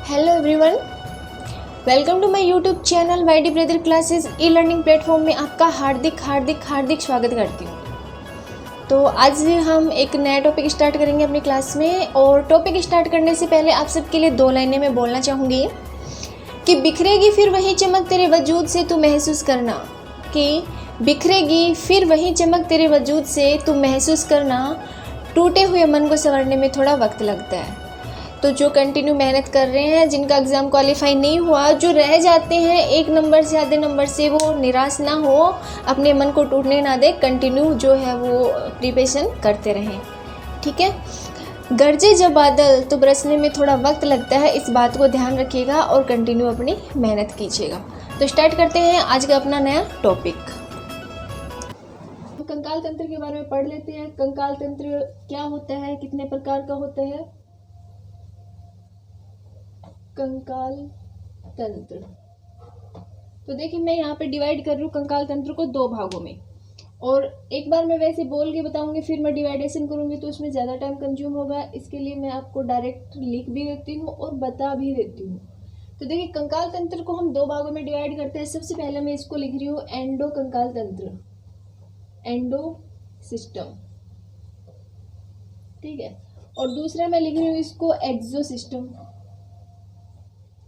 Hello everyone, welcome to my YouTube channel YD brother classes e learning platform में आपका हार्दिक स्वागत करती हूँ। तो आज हम एक नया टॉपिक स्टार्ट करेंगे अपनी क्लास में। और टॉपिक स्टार्ट करने से पहले आप सबके लिए 2 लाइनें मैं बोलना चाहूँगी कि बिखरेगी फिर वही चमक तेरे वजूद से तू महसूस करना, कि बिखरेगी फिर वही चमक तेरे वजूद से तू महसूस करना, टूटे हुए मन को संवरने में थोड़ा वक्त लगता है। तो जो कंटिन्यू मेहनत कर रहे हैं, जिनका एग्ज़ाम क्वालिफाई नहीं हुआ, जो रह जाते हैं 1 नंबर से आधे नंबर से, वो निराश ना हो, अपने मन को टूटने ना दे, कंटिन्यू जो है वो प्रिपरेशन करते रहें। ठीक है। गरजे जब बादल तो बरसने में थोड़ा वक्त लगता है, इस बात को ध्यान रखिएगा और कंटिन्यू अपनी मेहनत कीजिएगा। तो स्टार्ट करते हैं आज का अपना नया टॉपिक। कंकाल तंत्र के बारे में पढ़ लेते हैं। कंकाल तंत्र क्या होता है, कितने प्रकार का होता है। कंकाल तंत्र, तो देखिए मैं यहाँ पे डिवाइड कर रही हूँ कंकाल तंत्र को 2 भागों में। और एक बार मैं वैसे बोल के बताऊंगी, फिर मैं डिवाइडेशन करूंगी तो उसमें ज़्यादा टाइम कंज्यूम होगा। इसके लिए मैं आपको डायरेक्ट लिख भी देती हूँ और बता भी देती हूँ। तो देखिए कंकाल तंत्र को हम 2 भागों में डिवाइड करते हैं। सबसे पहले मैं इसको लिख रही हूँ एंडो कंकाल तंत्र, एंडो सिस्टम, ठीक है। और दूसरा मैं लिख रही हूँ इसको एक्सो सिस्टम,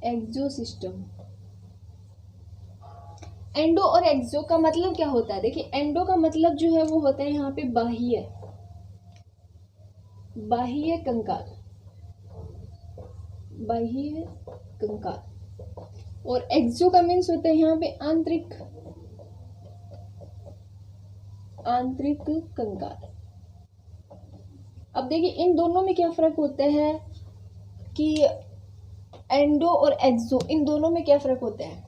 एक्सो सिस्टम। एंडो और एक्सो का मतलब क्या होता है? देखिए एंडो का मतलब जो है वो होता है यहाँ पे बाह्य, बाह्य कंकाल, बाह्य कंकाल। और एक्सो का मीन्स होता है यहाँ पे आंतरिक, आंतरिक कंकाल। अब देखिए इन दोनों में क्या फर्क होता है कि एंडो और एक्सो, इन दोनों में क्या फर्क होता है।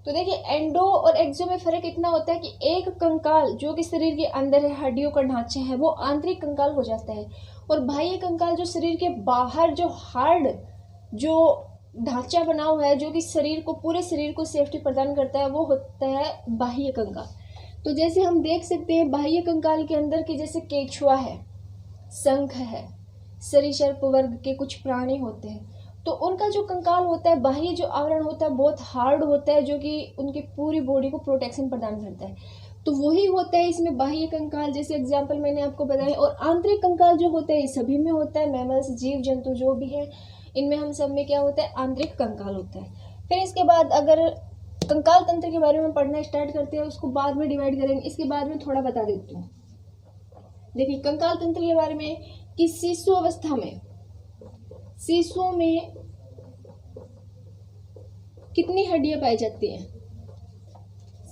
तो देखिए एंडो और एक्सो में फर्क इतना होता है कि एक कंकाल जो कि शरीर के अंदर है, हड्डियों का ढांचा है, वो आंतरिक कंकाल हो जाता है। और बाह्य कंकाल जो शरीर के बाहर जो हार्ड जो ढांचा बना हुआ है, जो कि शरीर को, पूरे शरीर को सेफ्टी प्रदान करता है, वो होता है बाह्य कंकाल। तो जैसे हम देख सकते हैं बाह्य कंकाल के अंदर की जैसे केंचुआ है, शंख है, सरीसृप वर्ग के कुछ प्राणी होते हैं, तो उनका जो कंकाल होता है, बाह्य जो आवरण होता है, बहुत हार्ड होता है, जो कि उनकी पूरी बॉडी को प्रोटेक्शन प्रदान करता है। तो वही होता है इसमें बाह्य कंकाल, जैसे एग्जांपल मैंने आपको बताया। और आंतरिक कंकाल जो होता है सभी में होता है, मैमल्स, जीव जंतु जो भी है, इनमें हम सब में क्या होता है, आंतरिक कंकाल होता है। फिर इसके बाद अगर कंकाल तंत्र के बारे में पढ़ना स्टार्ट करते हैं, उसको बाद में डिवाइड करेंगे। इसके बाद में थोड़ा बता देती हूँ। देखिए कंकाल तंत्र के बारे में कि शिशु अवस्था में, शिशुओं में कितनी हड्डियां पाई जाती हैं?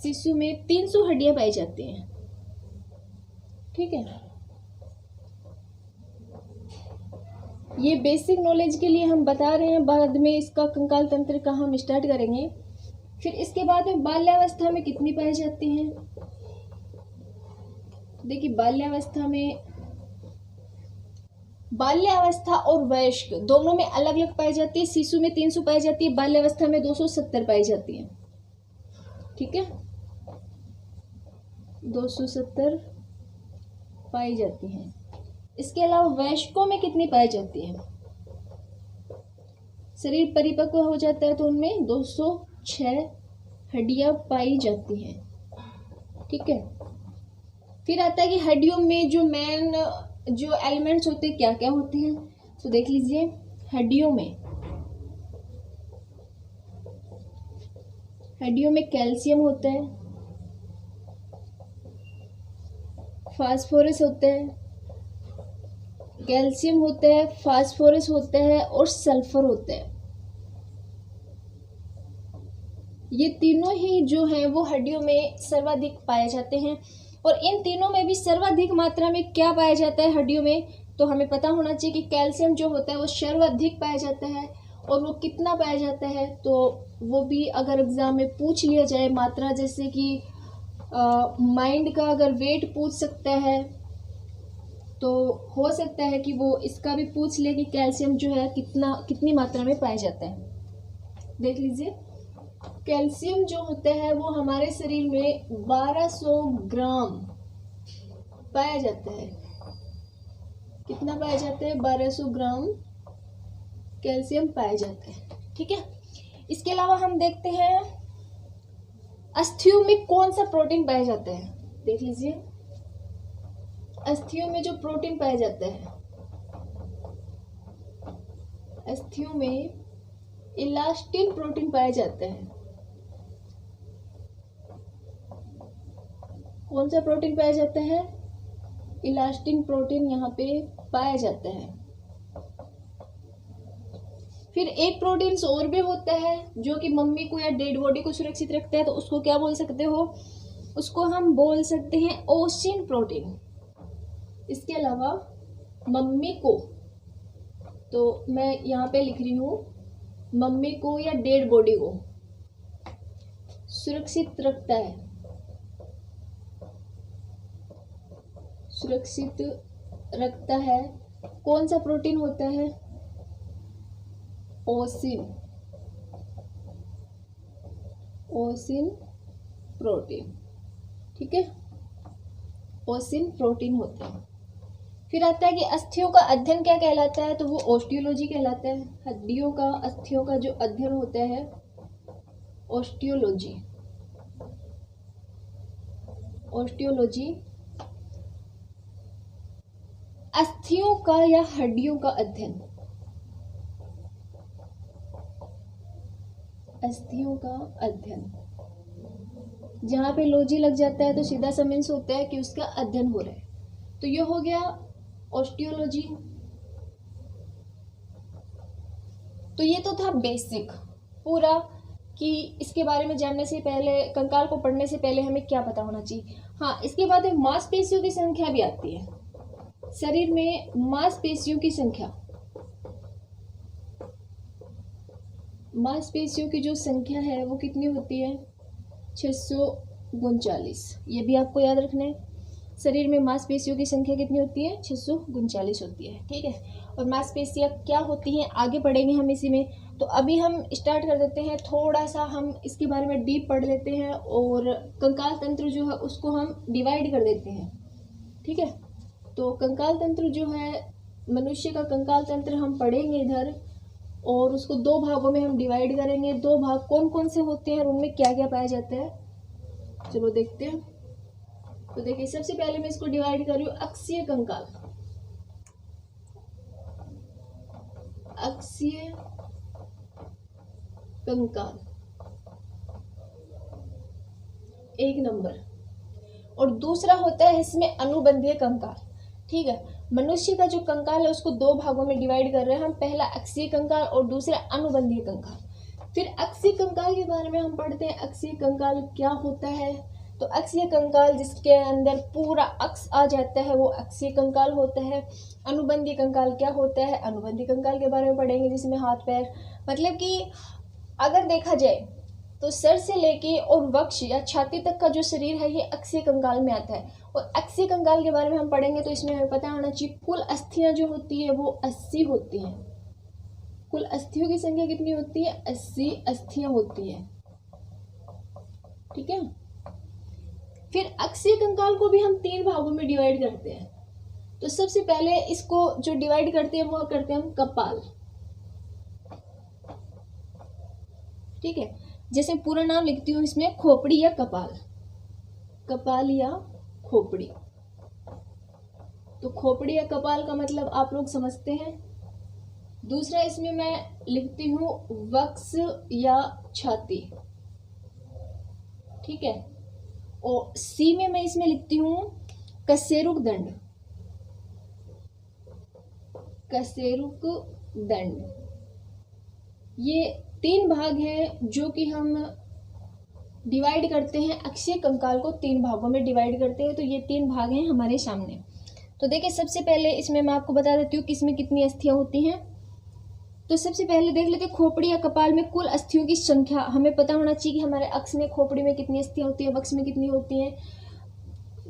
शिशु में 300 हड्डियां पाई जाती हैं, ठीक है। ये बेसिक नॉलेज के लिए हम बता रहे हैं, बाद में इसका कंकाल तंत्र का हम स्टार्ट करेंगे। फिर इसके बाद में बाल्यावस्था में कितनी पाई जाती हैं? देखिए बाल्यावस्था में, बाल्यावस्था और वयस्क दोनों में अलग अलग पाई जाती है। शिशु में 300 पाई जाती है, बाल्यावस्था में 270 पाई जाती है, ठीक है, 270 पाई जाती हैं। इसके अलावा वयस्कों में कितनी पाई जाती है? शरीर परिपक्व हो जाता है तो उनमें 206 हड्डियां पाई जाती हैं, ठीक है। फिर आता है कि हड्डियों में जो मेन जो एलिमेंट्स होते हैं क्या क्या होते हैं, तो देख लीजिए। हड्डियों में कैल्शियम होता है, फास्फोरस होता है, कैल्शियम होता है, फास्फोरस होता है और सल्फर होता है। ये तीनों ही जो हैं वो हड्डियों में सर्वाधिक पाए जाते हैं। और इन तीनों में भी सर्वाधिक मात्रा में क्या पाया जाता है हड्डियों में, तो हमें पता होना चाहिए कि कैल्शियम जो होता है वो सर्वाधिक पाया जाता है। और वो कितना पाया जाता है, तो वो भी अगर एग्जाम में पूछ लिया जाए मात्रा, जैसे कि माइंड का अगर वेट पूछ सकता है, तो हो सकता है कि वो इसका भी पूछ ले कि कैल्शियम जो है कितनी मात्रा में पाया जाता है। देख लीजिए कैल्शियम जो होता है वो हमारे शरीर में 1200 ग्राम पाया जाता है। कितना पाया जाता है? 1200 ग्राम कैल्शियम पाया जाता है। ठीक है। इसके अलावा हम देखते हैं अस्थियों में कौन सा प्रोटीन पाया जाता है। देख लीजिए, अस्थियों में जो प्रोटीन पाया जाता है, अस्थियों में इलास्टिन प्रोटीन पाया जाता है। कौन सा प्रोटीन पाया जाता है? इलास्टिन प्रोटीन यहाँ पे पाया जाता है। फिर एक प्रोटीन और भी होता है जो कि मम्मी को या डेड बॉडी को सुरक्षित रखता है, तो उसको क्या बोल सकते हो? उसको हम बोल सकते हैं ओसिन प्रोटीन। इसके अलावा मम्मी को, तो मैं यहाँ पे लिख रही हूँ मम्मी को या डेड बॉडी को सुरक्षित रखता है, सुरक्षित रखता है। कौन सा प्रोटीन होता है? ओसिन, ओसिन प्रोटीन, ठीक है, ओसिन प्रोटीन होते हैं। फिर आता है कि अस्थियों का अध्ययन क्या कहलाता है? तो वो ऑस्टियोलॉजी कहलाता है। हड्डियों का, अस्थियों का जो अध्ययन होता है, ऑस्टियोलॉजी, ऑस्टियोलॉजी। अस्थियों का या हड्डियों का अध्ययन, अस्थियों का अध्ययन। जहां पे लॉजी लग जाता है तो सीधा सा मीन्स होता है कि उसका अध्ययन हो रहा है। तो ये हो गया ऑस्टियोलॉजी। तो ये तो था बेसिक पूरा कि इसके बारे में जानने से पहले, कंकाल को पढ़ने से पहले हमें क्या पता होना चाहिए। हाँ, इसके बाद मांसपेशियों की संख्या भी आती है। शरीर में मांसपेशियों की संख्या, मांसपेशियों की जो संख्या है वो कितनी होती है? 639। ये भी आपको याद रखना है। शरीर में मांसपेशियों की संख्या कितनी होती है? 639 होती है, ठीक है। और मांसपेशियां क्या होती हैं आगे पढ़ेंगे हम इसी में। तो अभी हम स्टार्ट कर देते हैं, थोड़ा सा हम इसके बारे में डीप पढ़ लेते हैं और कंकाल तंत्र जो है उसको हम डिवाइड कर देते हैं, ठीक है। तो कंकाल तंत्र जो है, मनुष्य का कंकाल तंत्र हम पढ़ेंगे इधर, और उसको दो भागों में हम डिवाइड करेंगे। दो भाग कौन कौन से होते हैं और उनमें क्या क्या पाया जाता है, चलो देखते हैं। तो देखिए, सबसे पहले मैं इसको डिवाइड कर रही हूँ अक्षीय कंकाल, अक्षीय कंकाल एक नंबर, और दूसरा होता है इसमें अनुबंधीय कंकाल, ठीक है। मनुष्य का जो कंकाल है उसको दो भागों में डिवाइड कर रहे हैं हम, पहला अक्षीय कंकाल और दूसरा अनुबंधीय कंकाल। फिर अक्षीय कंकाल के बारे में हम पढ़ते हैं, अक्षीय कंकाल क्या होता है। तो अक्षीय कंकाल जिसके अंदर पूरा अक्ष आ जाता है वो अक्षीय कंकाल होता है। अनुबंधीय कंकाल क्या होता है? अनुबंधीय कंकाल के बारे में पढ़ेंगे जिसमें हाथ पैर, मतलब कि अगर देखा जाए तो सर से लेके और वक्ष या छाती तक का जो शरीर है ये अक्षीय कंकाल में आता है। और अक्षीय कंकाल के बारे में हम पढ़ेंगे तो इसमें हमें पता होना चाहिए कुल अस्थियां जो होती है वो 80 होती हैं। कुल अस्थियों की संख्या कितनी होती है? 80 अस्थियां होती है, ठीक है। फिर अक्षीय कंकाल को भी हम 3 भागों में डिवाइड करते हैं। तो सबसे पहले इसको जो डिवाइड करते हैं वो करते हैं हम कपाल, ठीक है। जैसे पूरा नाम लिखती हूँ इसमें, खोपड़ी या कपाल, कपाल या खोपड़ी। तो खोपड़ी या कपाल का मतलब आप लोग समझते हैं। दूसरा इसमें मैं लिखती हूँ वक्ष या छाती, ठीक है। और सी में मैं इसमें लिखती हूँ कशेरुक दंड, कशेरुक दंड। ये 3 भाग हैं जो कि हम डिवाइड करते हैं, अक्षीय कंकाल को 3 भागों में डिवाइड करते हैं। तो ये 3 भाग हैं हमारे सामने। तो देखिए, सबसे पहले इसमें मैं आपको बता देती हूँ कि इसमें कितनी अस्थियां होती हैं। तो सबसे पहले देख लेते हैं खोपड़ी या कपाल में कुल अस्थियों की संख्या। हमें पता होना चाहिए कि हमारे अक्ष में, खोपड़ी में कितनी अस्थियां होती है, वक्ष में कितनी होती हैं।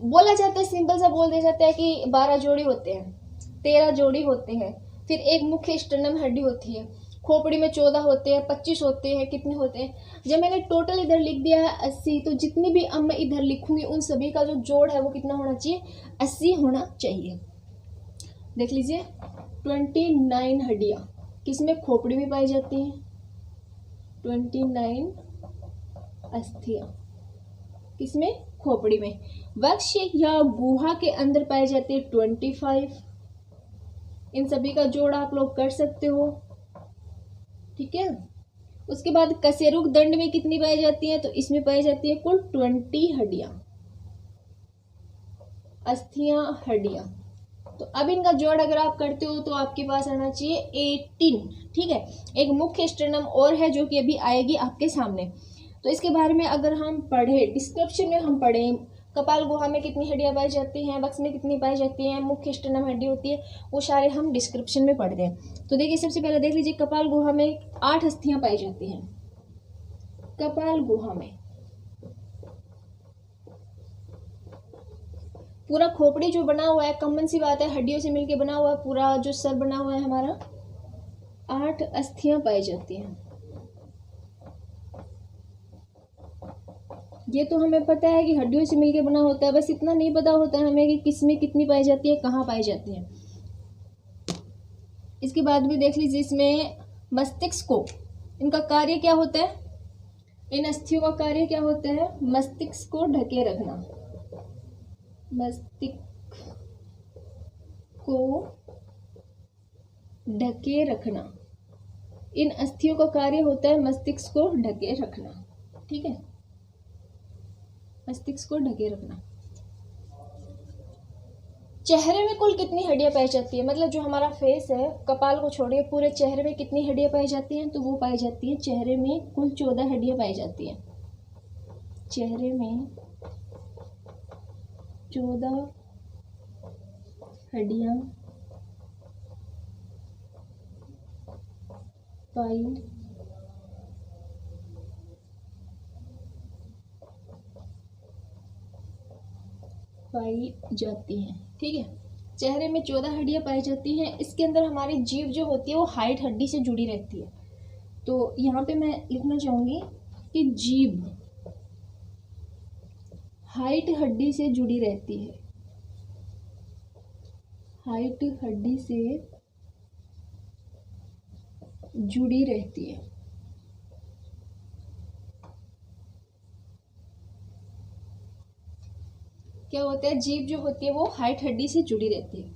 बोला जाता है, सिंपल सा बोल दिया जाता है कि 12 जोड़ी होते हैं, 13 जोड़ी होते हैं। फिर एक मुख्य स्टर्नम हड्डी होती है। खोपड़ी में 14 होते हैं, 25 होते हैं, कितने होते हैं। जब मैंने टोटल इधर लिख दिया है 80, तो जितनी भी अब मैं इधर लिखूंगी उन सभी का जो जोड़ है वो कितना होना चाहिए? 80 होना चाहिए। देख लीजिए, 29 हड्डियां किसमें? खोपड़ी में पाई जाती हैं, 29 अस्थियां। किसमें? खोपड़ी में। वक्ष या गुहा के अंदर पाई जाती है 25। इन सभी का जोड़ आप लोग कर सकते हो, ठीक है। उसके बाद कशेरुक दंड में कितनी पाई जाती है? तो इसमें पाई जाती है कुल 20 हड्डियां, अस्थियां, हड्डियां। तो अब इनका जोड़ अगर आप करते हो तो आपके पास आना चाहिए 18, ठीक है। एक मुख्य स्टेनम और है जो कि अभी आएगी आपके सामने। तो इसके बारे में अगर हम पढ़े, डिस्क्रिप्शन में हम पढ़ें, कपाल गुहा में कितनी हड्डियां पाई जाती हैं, वक्ष में कितनी पाई जाती हैं, मुख्य स्टेनम हड्डी होती है, वो सारे हम डिस्क्रिप्शन में पढ़ते हैं। तो देखिए, सबसे पहले देख लीजिए, कपाल गुहा में 8 अस्थियां पाई जाती हैं। कपाल गुहा में पूरा खोपड़ी जो बना हुआ है, कॉमन सी बात है, हड्डियों से मिलके बना हुआ है, पूरा जो सर बना हुआ है हमारा, 8 अस्थियां पाई जाती हैं। ये तो हमें पता है कि हड्डियों से मिलके बना होता है, बस इतना नहीं पता होता है हमें कि किसमें कितनी पाई जाती है, कहाँ पाई जाती है। इसके बाद भी देख लीजिए, इसमें मस्तिष्क को, इनका कार्य क्या होता है? इन अस्थियों का कार्य क्या होता है? मस्तिष्क को ढके रखना। मस्तिष्क को ढके रखना, इन अस्थियों का कार्य होता है मस्तिष्क को ढके रखना, ठीक है। मस्तिष्क को ढके रखना। चेहरे में कुल कितनी हड्डियां पाई जाती है? मतलब जो हमारा फेस है, कपाल को छोड़िए, पूरे चेहरे में कितनी हड्डियां पाई जाती हैं? तो वो पाई जाती है चेहरे में कुल 14 हड्डियां पाई जाती हैं। चेहरे में 14 हड्डियां पाई जाती हैं, ठीक है। चेहरे में 14 हड्डियां पाई जाती हैं। इसके अंदर हमारी जीभ जो होती है वो हाइट हड्डी से जुड़ी रहती है। तो यहाँ पे मैं लिखना चाहूंगी कि जीभ हाइट हड्डी से जुड़ी रहती है, हाइट हड्डी से जुड़ी रहती है। क्या होता है? जीभ जो होती है वो हाइट हड्डी से जुड़ी रहती है।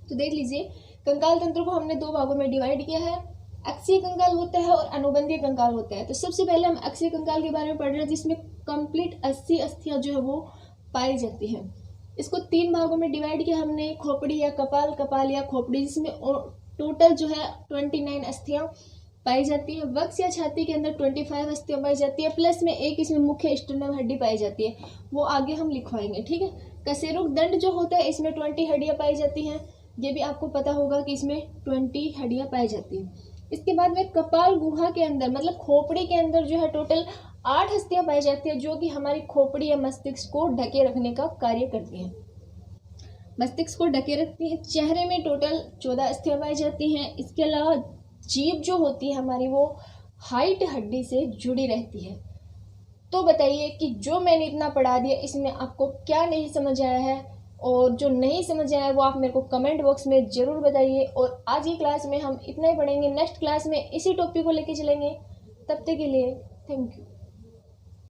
तो देख लीजिए, कंकाल तंत्र को हमने 2 भागों में डिवाइड किया है। अक्षीय कंकाल होता है और अनुबंधीय कंकाल होता है। तो सबसे पहले हम अक्षीय कंकाल के बारे में पढ़ रहे हैं, जिसमें कंप्लीट 80 अस्थियां जो है वो पाई जाती हैं। इसको 3 भागों में डिवाइड किया हमने, खोपड़ी या कपाल, कपाल या खोपड़ी, जिसमें टोटल जो है 29 अस्थियां पाई जाती है। वक्ष या छाती के अंदर 25 अस्थियां पाई जाती है, प्लस में एक इसमें मुख्य स्टेनम हड्डी पाई जाती है, वो आगे हम लिखवाएंगे, ठीक है। कशेरुक दंड जो होता है, इसमें 20 हड्डियां पाई जाती हैं। ये भी आपको पता होगा कि इसमें 20 हड्डियां पाई जाती हैं। इसके बाद में कपाल गुहा के अंदर, मतलब खोपड़ी के अंदर जो है टोटल 8 अस्थियां पाई जाती है, जो कि हमारी खोपड़ी या मस्तिष्क को ढके रखने का कार्य करती हैं। मस्तिष्क को ढके रखती है। चेहरे में टोटल 14 अस्थियां पाई जाती हैं। इसके अलावा जीभ जो होती है हमारी, वो हाइट हड्डी से जुड़ी रहती है। तो बताइए कि जो मैंने इतना पढ़ा दिया, इसमें आपको क्या नहीं समझ आया है, और जो नहीं समझ आया है वो आप मेरे को कमेंट बॉक्स में ज़रूर बताइए। और आज की क्लास में हम इतना ही पढ़ेंगे, नेक्स्ट क्लास में इसी टॉपिक को लेके चलेंगे। तब तक के लिए थैंक यू।